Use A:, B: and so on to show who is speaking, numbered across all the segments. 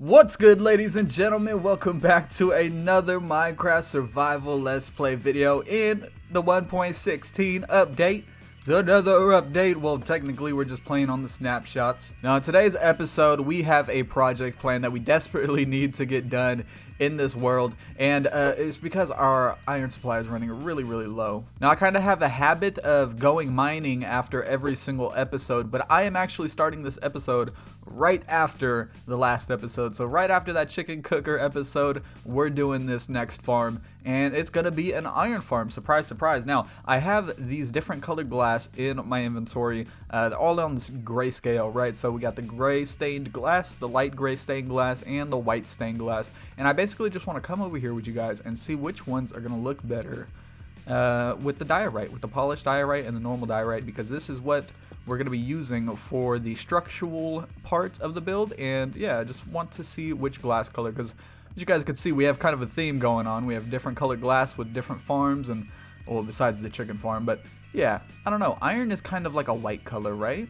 A: What's good, ladies and gentlemen? Welcome back to another Minecraft survival let's play video in the 1.16 update. The Nether update. Well, technically we're just playing on the snapshots. Now in today's episode we have a project plan that we desperately need to get done in this world, and it's because our iron supply is running really low. Now I kind of have a habit of going mining after every single episode, but I am actually starting this episode right after the last episode. So right after that chicken cooker episode, we're doing this next farm, and it's gonna be an iron farm. Surprise, surprise. Now I have these different colored glass in my inventory, all on this gray scale, right? So we got the gray stained glass, the light gray stained glass, and the white stained glass, and I basically just want to come over here with you guys and see which ones are gonna look better with the diorite, with the polished diorite and the normal diorite, because this is what we're going to be using for the structural part of the build. And yeah, I just want to see which glass color, because as you guys can see, we have kind of a theme going on. We have different colored glass with different farms, and well, besides the chicken farm. But yeah, I don't know, iron is kind of like a white color, right?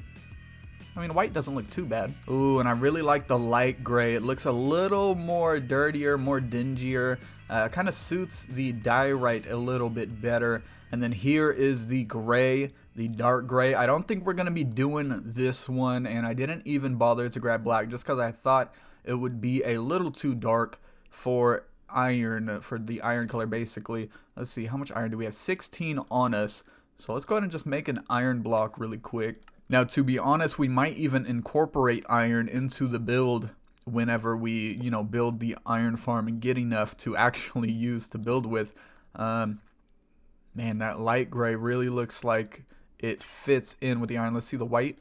A: I mean, white doesn't look too bad. Ooh, and I really like the light gray. It looks a little more dirtier, more dingier. Kind of suits the diorite a little bit better. And then here is the gray, the dark gray. I don't think we're going to be doing this one, and I didn't even bother to grab black just because I thought it would be a little too dark for iron, for the iron color basically. Let's see, how much iron do we have? 16 on us. So let's go ahead and just make an iron block really quick. Now, to be honest, we might even incorporate iron into the build whenever we, build the iron farm and get enough to actually use to build with. Man, that light gray really looks like it fits in with the iron. Let's see the white.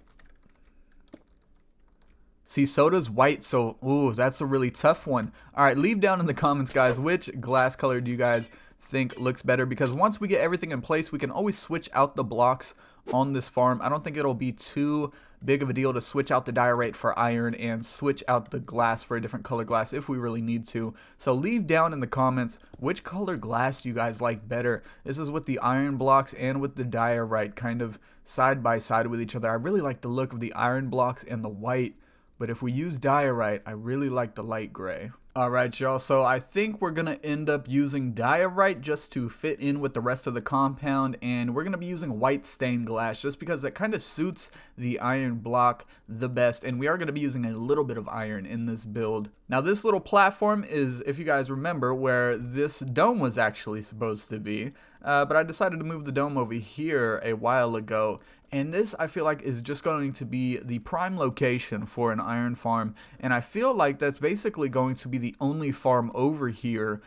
A: See, so does white, so, ooh, that's a really tough one. All right, leave down in the comments, guys, which glass color do you guys think looks better, because once we get everything in place, we can always switch out the blocks on this farm. I don't think it'll be too big of a deal to switch out the diorite for iron and switch out the glass for a different color glass if we really need to. So leave down in the comments which color glass you guys like better. This is with the iron blocks and with the diorite kind of side by side with each other. I really like the look of the iron blocks and the white, but if we use diorite, I really like the light gray. Alright, y'all, so I think we're going to end up using diorite just to fit in with the rest of the compound, and we're going to be using white stained glass just because that kind of suits the iron block the best, and we are going to be using a little bit of iron in this build. Now, this little platform is, if you guys remember, where this dome was actually supposed to be, but I decided to move the dome over here a while ago. And this, I feel like, is just going to be the prime location for an iron farm. And I feel like that's basically going to be the only farm over here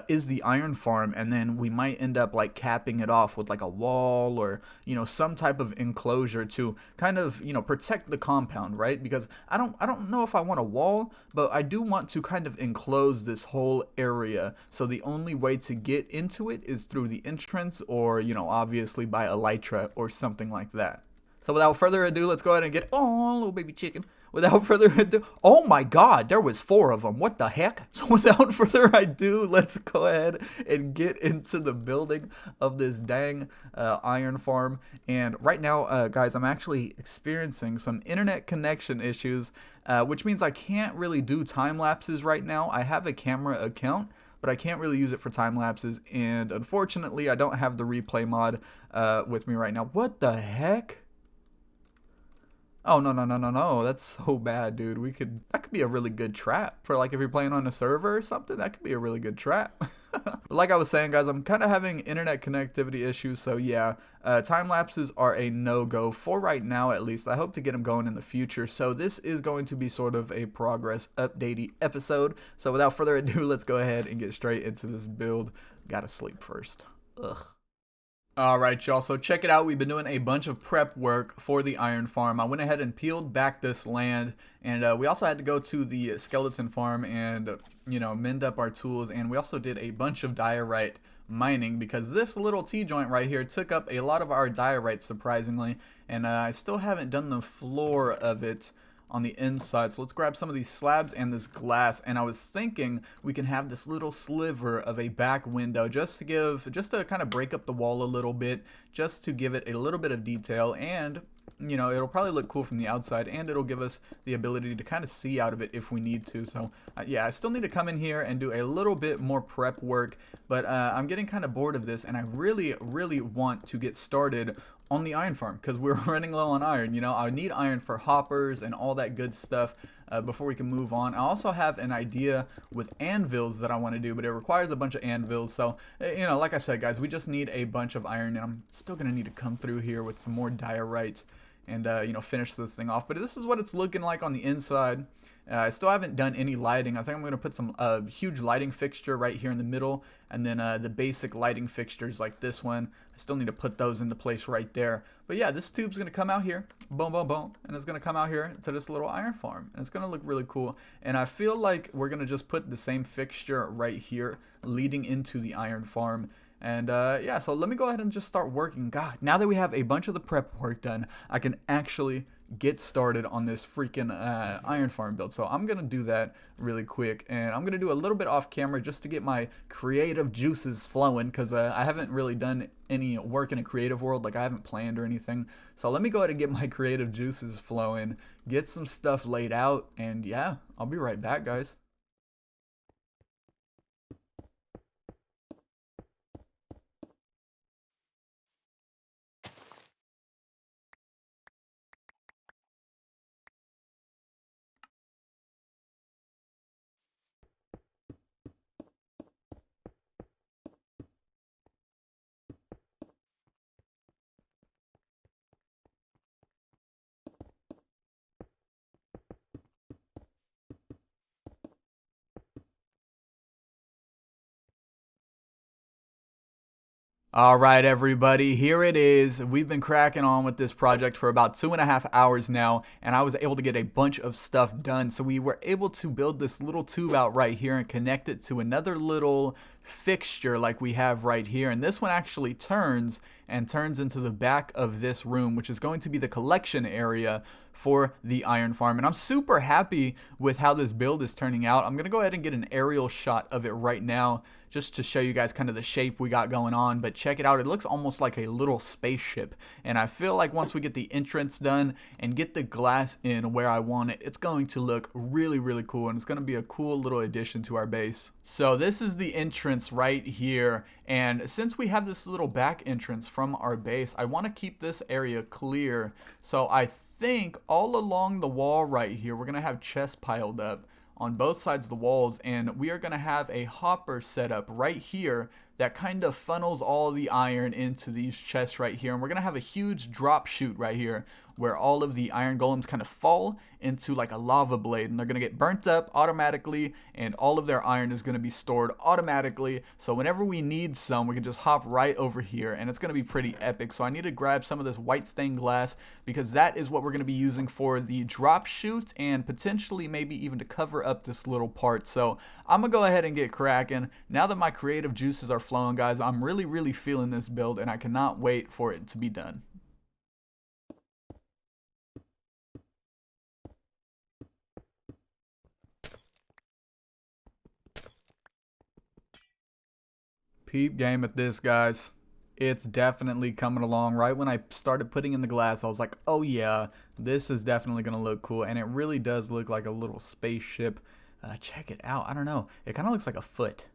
A: is the iron farm. And then we might end up like capping it off with like a wall or, some type of enclosure to kind of, protect the compound, right? Because I don't know if I want a wall, but I do want to kind of enclose this whole area. So the only way to get into it is through the entrance or, obviously by elytra or something like that. So without further ado, let's go ahead and get, oh, little baby chicken. Without further ado, oh my god, there was 4 of them. What the heck? So without further ado, let's go ahead and get into the building of this dang iron farm. And right now, guys, I'm actually experiencing some internet connection issues, which means I can't really do time lapses right now. I have a camera account, but I can't really use it for time lapses, and unfortunately, I don't have the replay mod with me right now. What the heck? Oh, no, that's so bad, dude. That could be a really good trap for, like, if you're playing on a server or something. That could be a really good trap. But like I was saying, guys, I'm kind of having internet connectivity issues, so yeah, time lapses are a no-go for right now, at least. I hope to get them going in the future, so this is going to be sort of a progress updatey episode. So without further ado, let's go ahead and get straight into this build. Gotta sleep first. Ugh. Alright, y'all, so check it out. We've been doing a bunch of prep work for the iron farm. I went ahead and peeled back this land, and we also had to go to the skeleton farm and, mend up our tools, and we also did a bunch of diorite mining because this little T-joint right here took up a lot of our diorite, surprisingly, and I still haven't done the floor of it on the inside. So let's grab some of these slabs and this glass, and I was thinking we can have this little sliver of a back window just to kind of break up the wall a little bit, just to give it a little bit of detail, and you know, it'll probably look cool from the outside, and it'll give us the ability to kind of see out of it if we need to. So yeah, I still need to come in here and do a little bit more prep work, but I'm getting kind of bored of this, and I really want to get started on the iron farm because we're running low on iron. You know, I need iron for hoppers and all that good stuff. Before we can move on, I also have an idea with anvils that I want to do, but it requires a bunch of anvils. So, you know, like I said, guys, we just need a bunch of iron, and I'm still going to need to come through here with some more diorite and, you know, finish this thing off. But this is what it's looking like on the inside. I still haven't done any lighting. I think I'm going to put some huge lighting fixture right here in the middle, and then the basic lighting fixtures like this one. I still need to put those into place right there. But yeah, this tube's going to come out here, boom, boom, boom, and it's going to come out here to this little iron farm. And it's going to look really cool. And I feel like we're going to just put the same fixture right here leading into the iron farm. And yeah, so let me go ahead and just start working. God, now that we have a bunch of the prep work done, I can actually get started on this freaking iron farm build. So I'm gonna do that really quick, and I'm gonna do a little bit off camera just to get my creative juices flowing, because I haven't really done any work in a creative world. Like, I haven't planned or anything. So let me go ahead and get my creative juices flowing, get some stuff laid out, and yeah, I'll be right back, guys. All right, everybody, here it is. We've been cracking on with this project for about 2.5 hours now, and I was able to get a bunch of stuff done. So we were able to build this little tube out right here and connect it to another little fixture like we have right here. And this one actually turns into the back of this room, which is going to be the collection area for the iron farm. And I'm super happy with how this build is turning out. I'm gonna go ahead and get an aerial shot of it right now just to show you guys kind of the shape we got going on. But check it out, it looks almost like a little spaceship, and I feel like once we get the entrance done and get the glass in where I want it, it's going to look really cool, and it's going to be a cool little addition to our base. So this is the entrance right here, and since we have this little back entrance from our base, I want to keep this area clear. So I think all along the wall right here, we're going to have chests piled up on both sides of the walls, and we are going to have a hopper set up right here that kind of funnels all the iron into these chests right here. And we're going to have a huge drop chute right here where all of the iron golems kind of fall into like a lava blade, and they're going to get burnt up automatically, and all of their iron is going to be stored automatically. So whenever we need some, we can just hop right over here, and it's going to be pretty epic. So I need to grab some of this white stained glass, because that is what we're going to be using for the drop chute, and potentially maybe even to cover up this little part. So I'm going to go ahead and get cracking. Now that my creative juices are flowing, guys, I'm really feeling this build, and I cannot wait for it to be done. Peep game at this, guys. It's definitely coming along. Right when I started putting in the glass, I was like, oh yeah, this is definitely going to look cool. And it really does look like a little spaceship. Check it out. I don't know. It kind of looks like a foot.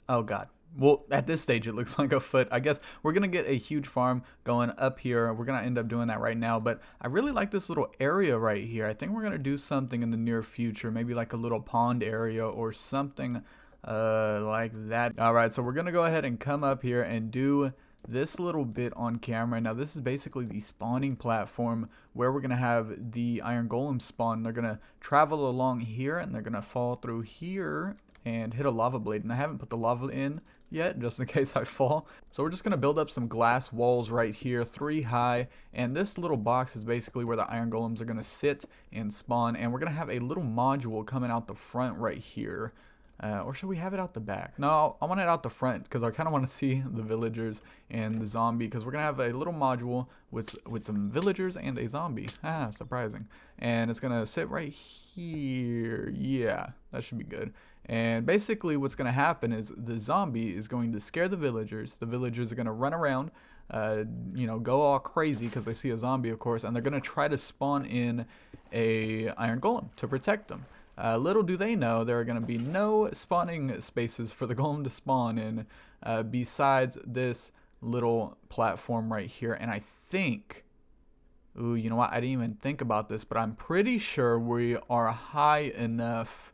A: Oh god. Well, at this stage, it looks like a foot. I guess we're going to get a huge farm going up here. We're going to end up doing that right now. But I really like this little area right here. I think we're going to do something in the near future. Maybe like a little pond area or something like that. All right, so we're going to go ahead and come up here and do this little bit on camera. Now, this is basically the spawning platform where we're going to have the iron golem spawn. They're going to travel along here, and they're going to fall through here and hit a lava blade. And I haven't put the lava in yet, just in case I fall. So we're just going to build up some glass walls right here, 3 high, and this little box is basically where the iron golems are going to sit and spawn. And we're going to have a little module coming out the front right here. Or should we have it out the back? No, I want it out the front because I kind of want to see the villagers and the zombie, because we're going to have a little module with some villagers and a zombie. Ah, surprising. And it's going to sit right here. Yeah, that should be good. And basically what's going to happen is the zombie is going to scare the villagers. The villagers are going to run around you know, go all crazy because they see a zombie, of course, and they're going to try to spawn in a iron golem to protect them. Little do they know there are going to be no spawning spaces for the golem to spawn in besides this little platform right here. And I think, ooh, you know what? I didn't even think about this, but I'm pretty sure we are high enough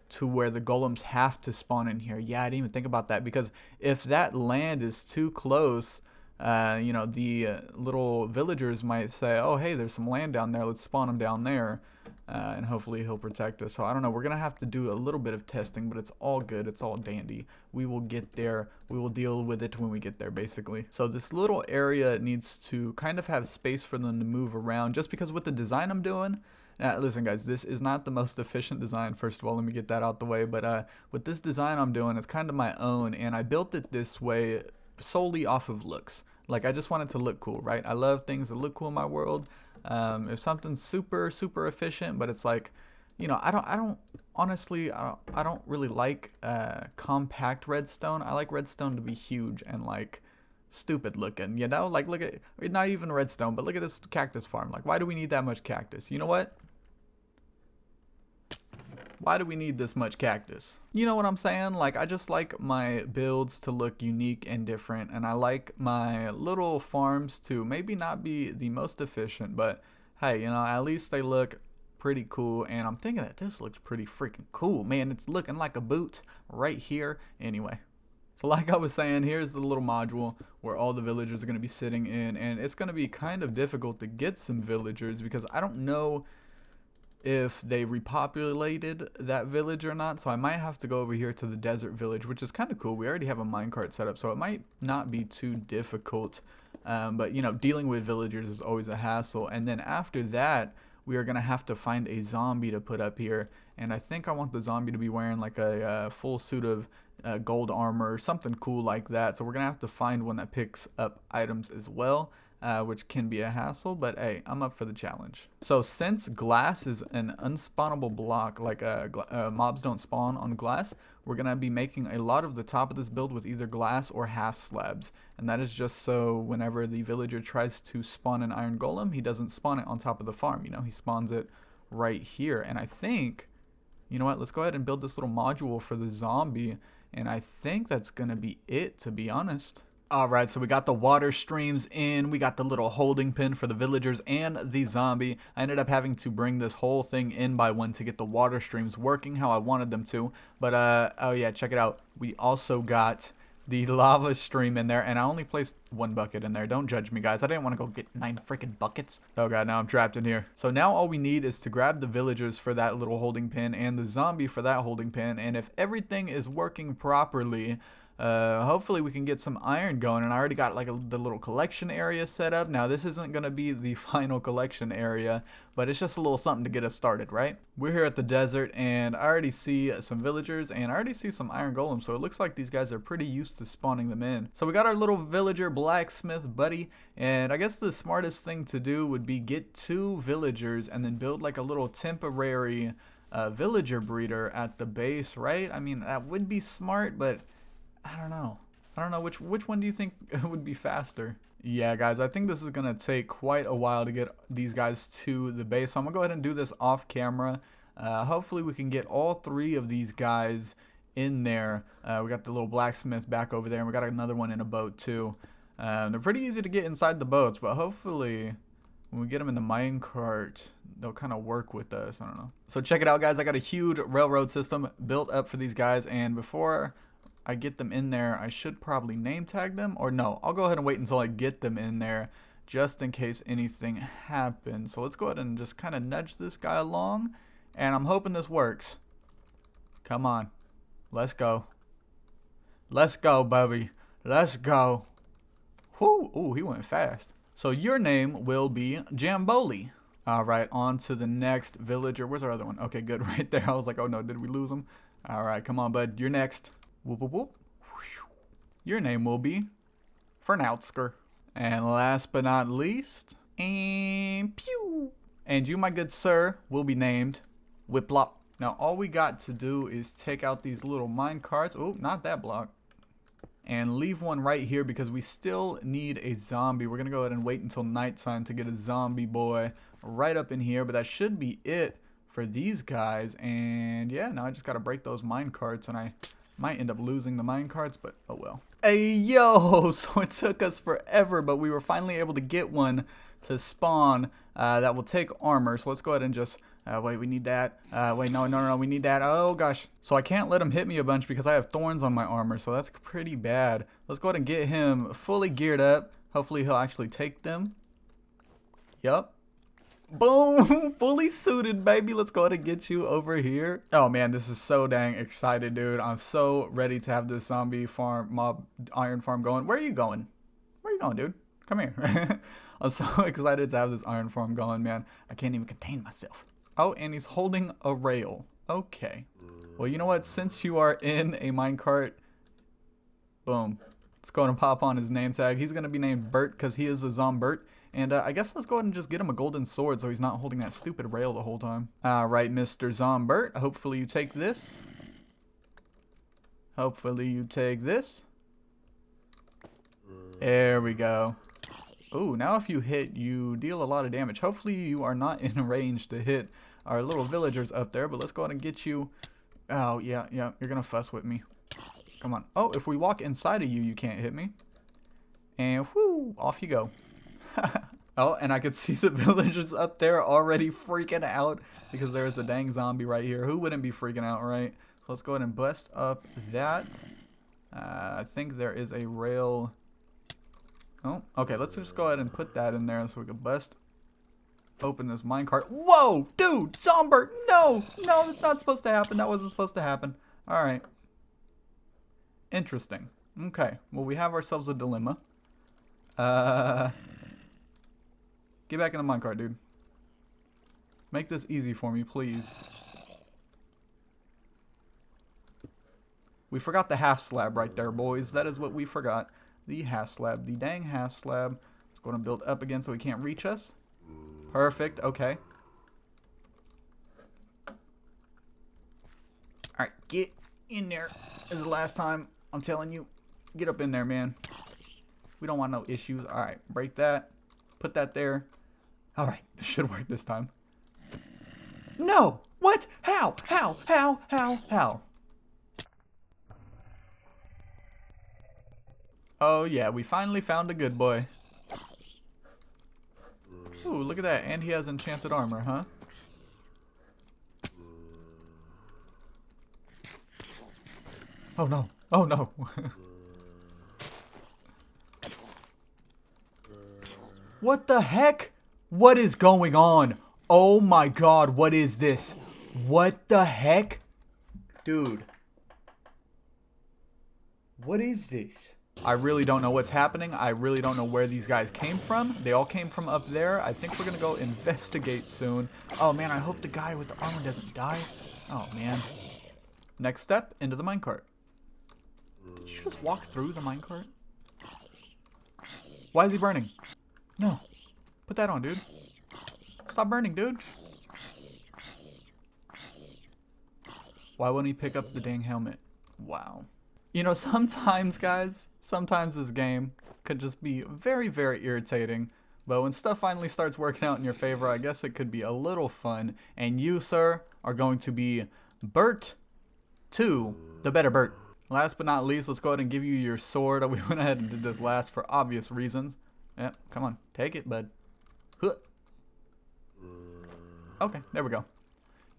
A: to where the golems have to spawn in here. Yeah, I didn't even think about that, because if that land is too close, you know, the little villagers might say, oh, hey, there's some land down there, let's spawn them down there, and hopefully he'll protect us. So I don't know, we're gonna have to do a little bit of testing, but it's all good, it's all dandy. We will get there, we will deal with it when we get there, basically. So this little area needs to kind of have space for them to move around, just because with the design I'm doing, listen guys, this is not the most efficient design, first of all, let me get that out the way, but with this design I'm doing, it's kind of my own, and I built it this way solely off of looks. Like, I just want it to look cool, right? I love things that look cool in my world. If something's super efficient, but it's like, you know, I don't honestly, I don't really like compact redstone. I like redstone to be huge and like stupid looking, you know? Like, look at, not even redstone, but look at this cactus farm. Like, why do we need that much cactus? You know what? Why do we need this much cactus? You know what I'm saying? Like, I just like my builds to look unique and different, and I like my little farms to maybe not be the most efficient, but hey, you know, at least they look pretty cool, and I'm thinking that this looks pretty freaking cool. Man, it's looking like a boot right here. Anyway, so like I was saying, here's the little module where all the villagers are going to be sitting in, and it's going to be kind of difficult to get some villagers because I don't know if they repopulated that village or not, so I might have to go over here to the desert village, which is kind of cool. We already have a minecart set up, so it might not be too difficult, but you know, dealing with villagers is always a hassle. And then after that, we are gonna have to find a zombie to put up here, and I think I want the zombie to be wearing like a full suit of gold armor or something cool like that, so we're gonna have to find one that picks up items as well. Which can be a hassle, but hey, I'm up for the challenge. So since glass is an unspawnable block, like mobs don't spawn on glass, we're gonna be making a lot of the top of this build with either glass or half slabs, and that is just so whenever the villager tries to spawn an iron golem, he doesn't spawn it on top of the farm, you know, he spawns it right here. And I think, you know what, let's go ahead and build this little module for the zombie, and I think that's gonna be it, to be honest. Alright, so we got the water streams in, we got the little holding pin for the villagers and the zombie. I ended up having to bring this whole thing in by one to get the water streams working how I wanted them to. But, oh yeah, check it out. We also got the lava stream in there, and I only placed one bucket in there. Don't judge me, guys. I didn't want to go get 9 freaking buckets. Oh god, now I'm trapped in here. So now all we need is to grab the villagers for that little holding pin and the zombie for that holding pin, and if everything is working properly, hopefully we can get some iron going. And I already got like the little collection area set up. Now this isn't gonna be the final collection area, but it's just a little something to get us started, right? We're here at the desert, and I already see some villagers, and I already see some iron golems, so it looks like these guys are pretty used to spawning them in. So we got our little villager blacksmith buddy, and I guess the smartest thing to do would be get 2 villagers and then build like a little temporary villager breeder at the base, right? I mean, that would be smart, but I don't know. Which one do you think would be faster? Yeah, guys, I think this is going to take quite a while to get these guys to the base. So I'm going to go ahead and do this off camera. Hopefully we can get all 3 of these guys in there. We got the little blacksmith back over there, and we got another one in a boat too. They're pretty easy to get inside the boats, but hopefully when we get them in the minecart, they'll kind of work with us. I don't know. So check it out, guys. I got a huge railroad system built up for these guys, and before I get them in there, I should probably name tag them, or no, I'll go ahead and wait until I get them in there just in case anything happens. So let's go ahead and just kind of nudge this guy along, and I'm hoping this works. Come on, let's go. Let's go, Bubby. Let's go. Whoo, ooh, he went fast. So your name will be Jamboli. All right, on to the next villager. Where's our other one? Okay, good, right there. I was like, oh no, did we lose him? All right, come on, bud, you're next. Whoop, whoop, whoop. Your name will be Fernautsker. And last but not least, and pew. And you, my good sir, will be named Whiplop. Now all we got to do is take out these little mine carts. Oh, not that block. and leave one right here because we still need a zombie. We're going to go ahead and wait until nighttime to get a zombie boy right up in here, but that should be it for these guys. And yeah, now I just got to break those mine carts, and I might end up losing the mine carts, but oh well. Hey, yo, so it took us forever, but we were finally able to get one to spawn that will take armor. So let's go ahead and just, wait, we need that. Wait, no, we need that. Oh, gosh. So I can't let him hit me a bunch because I have thorns on my armor, so that's pretty bad. Let's go ahead and get him fully geared up. Hopefully he'll actually take them. Yup. Boom, fully suited, baby. Let's go ahead and get you over here. Oh man, this is so dang excited, dude. I'm so ready to have this zombie farm, mob iron farm going. Where are you going? Where are you going, dude? Come here. I'm so excited to have this iron farm going, man. I can't even contain myself. Oh, and he's holding a rail. Okay. Well, you know what? Since you are in a minecart, boom. Let's go ahead and pop on his name tag. He's going to be named Bert because he is a zombert. And I guess let's go ahead and just get him a golden sword so he's not holding that stupid rail the whole time. Alright, Mr. Zombert. Hopefully you take this. Hopefully you take this. There we go. Ooh, now if you hit, you deal a lot of damage. Hopefully you are not in range to hit our little villagers up there. But let's go ahead and get you. Oh, yeah, you're going to fuss with me. Come on. Oh, if we walk inside of you, you can't hit me. And whoo, off you go. Oh, and I could see the villagers up there already freaking out because there's a dang zombie right here. Who wouldn't be freaking out, right? So let's go ahead and bust up that. I think there is a rail. Oh, okay. Let's just go ahead and put that in there so we can bust open this minecart. Whoa, dude, Zombert, no, that's not supposed to happen. That wasn't supposed to happen. All right. Interesting. Okay. Well, we have ourselves a dilemma. Get back in the minecart, dude. Make this easy for me, please. We forgot the half slab right there, boys. That is what we forgot. The half slab. The dang half slab. Let's go and build up again so he can't reach us. Perfect. Okay. Alright, get in there. This is the last time. I'm telling you. Get up in there, man. We don't want no issues. Alright, break that. Put that there. Alright, this should work this time. No! What? How? Oh yeah, we finally found a good boy. Ooh, look at that. And he has enchanted armor, huh? Oh no. Oh no. What the heck? What is going on? Oh my god, what is this? What the heck? Dude. What is this? I really don't know what's happening. I really don't know where these guys came from. They all came from up there. I think we're gonna go investigate soon. Oh man, I hope the guy with the armor doesn't die. Oh man. Next step, into the minecart. Did you just walk through the minecart? Why is he burning? No. Put that on, dude. Stop burning, dude. Why wouldn't he pick up the dang helmet? Wow. You know, sometimes, guys, sometimes this game could just be very, very irritating. But when stuff finally starts working out in your favor, I guess it could be a little fun. And you, sir, are going to be Bert 2, the better Bert. Last but not least, let's go ahead and give you your sword. We went ahead and did this last for obvious reasons. Yeah, come on. Take it, bud. Huh. Okay, there we go.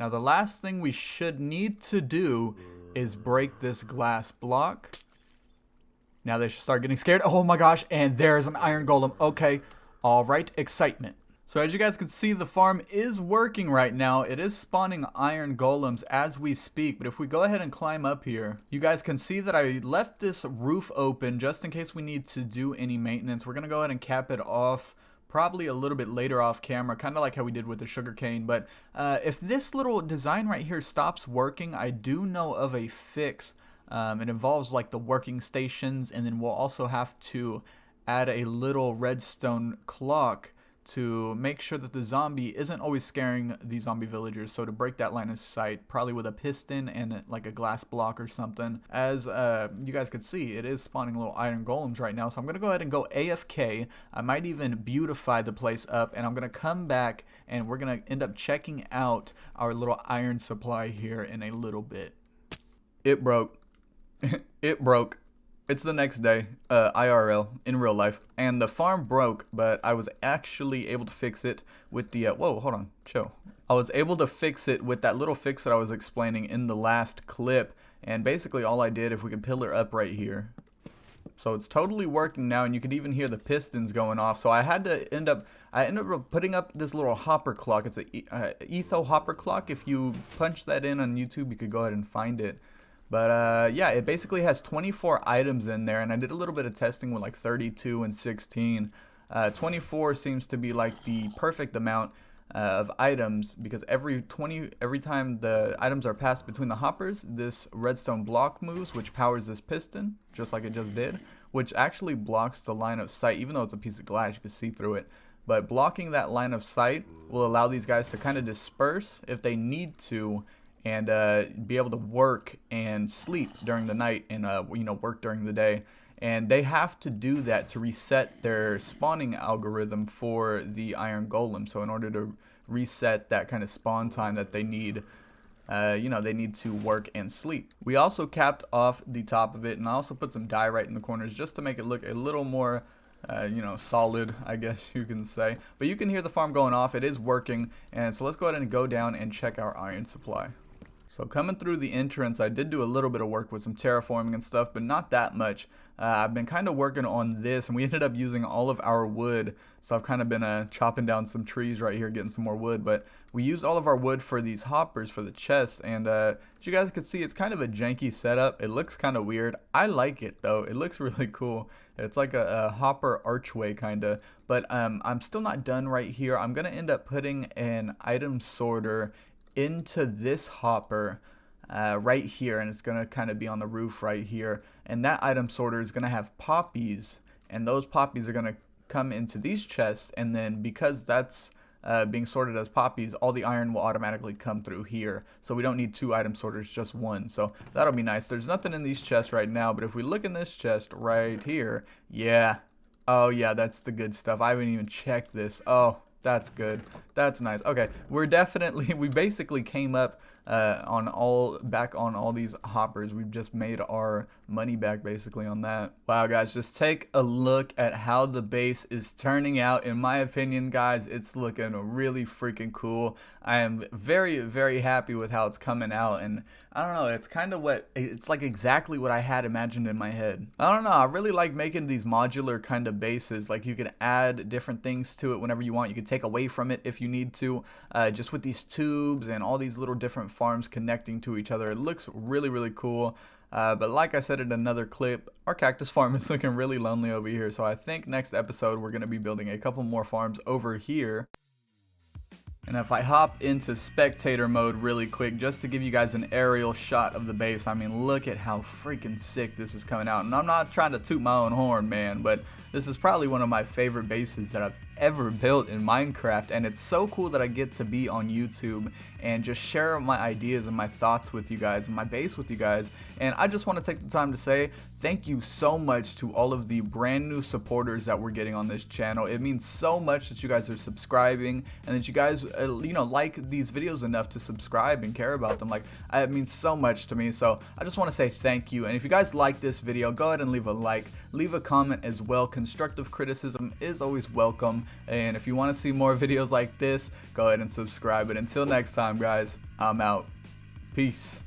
A: Now, the last thing we should need to do is break this glass block. Now they should start getting scared. Oh my gosh, and there's an iron golem. Okay, all right, excitement. So as you guys can see, the farm is working right now. It is spawning iron golems as we speak. But if we go ahead and climb up here, you guys can see that I left this roof open just in case we need to do any maintenance. We're going to go ahead and cap it off probably a little bit later off camera, kind of like how we did with the sugarcane. But if this little design right here stops working, I do know of a fix. It involves like the working stations, and then we'll also have to add a little redstone clock to make sure that the zombie isn't always scaring the zombie villagers. So to break that line of sight, probably with a piston and like a glass block or something. As you guys could see, it is spawning little iron golems right now. So I'm going to go ahead and go AFK. I might even beautify the place up, and I'm going to come back and we're going to end up checking out our little iron supply here in a little bit. It broke. It broke. It's the next day, IRL, in real life, and the farm broke, but I was actually able to fix it with the, whoa, hold on, chill. I was able to fix it with that little fix that I was explaining in the last clip, and basically all I did, if we could pillar up right here. So it's totally working now, and you could even hear the pistons going off. So I ended up putting up this little hopper clock. It's a ESO hopper clock. If you punch that in on YouTube, you could go ahead and find it. But yeah, it basically has 24 items in there, and I did a little bit of testing with like 32 and 16. 24 seems to be like the perfect amount of items, because every time the items are passed between the hoppers, this redstone block moves, which powers this piston, just like it just did, which actually blocks the line of sight. Even though it's a piece of glass, you can see through it. But blocking that line of sight will allow these guys to kind of disperse if they need to, and be able to work and sleep during the night, and work during the day. And they have to do that to reset their spawning algorithm for the iron golem. So in order to reset that kind of spawn time that they need, they need to work and sleep. We also capped off the top of it, and I also put some dye right in the corners just to make it look a little more solid, I guess you can say. But you can hear the farm going off. It is working. And so let's go ahead and go down and check our iron supply. So coming through the entrance, I did do a little bit of work with some terraforming and stuff, but not that much. I've been kind of working on this, and we ended up using all of our wood. So I've kind of been chopping down some trees right here, getting some more wood. But we used all of our wood for these hoppers for the chests, and as you guys can see, it's kind of a janky setup. It looks kind of weird. I like it though. It looks really cool. It's like a hopper archway kind of. But I'm still not done right here. I'm gonna end up putting an item sorter into this hopper right here, and it's gonna kind of be on the roof right here, and that item sorter is gonna have poppies, and those poppies are gonna come into these chests, and then because that's being sorted as poppies, all the iron will automatically come through here, so we don't need 2 item sorters, just 1. So that'll be nice. There's nothing in these chests right now, but if we look in this chest right here, yeah, oh yeah, that's the good stuff. I haven't even checked this. Oh, that's good. That's nice. Okay, we basically came up on all these hoppers. We've just made our money back basically on that. Wow, guys, just take a look at how the base is turning out. In my opinion, guys, it's looking really freaking cool. I am very, very happy with how it's coming out, and I don't know, it's like exactly what I had imagined in my head. I don't know, I really like making these modular kind of bases. Like, you can add different things to it whenever you want. You can take away from it if you need to, just with these tubes and all these little different farms connecting to each other. It looks really, really cool. But like I said in another clip, our cactus farm is looking really lonely over here. So I think next episode we're going to be building a couple more farms over here. And if I hop into spectator mode really quick, just to give you guys an aerial shot of the base, I mean, look at how freaking sick this is coming out. And I'm not trying to toot my own horn, man, but this is probably one of my favorite bases that I've ever built in Minecraft, and it's so cool that I get to be on YouTube and just share my ideas and my thoughts with you guys and my base with you guys. And I just want to take the time to say thank you so much to all of the brand new supporters that we're getting on this channel. It means so much that you guys are subscribing and that you guys like these videos enough to subscribe and care about them. Like, it means so much to me. So I just want to say thank you. And if you guys like this video, go ahead and leave a like, leave a comment as well. Constructive criticism is always welcome. And if you want to see more videos like this, go ahead and subscribe. But until next time, guys, I'm out. Peace.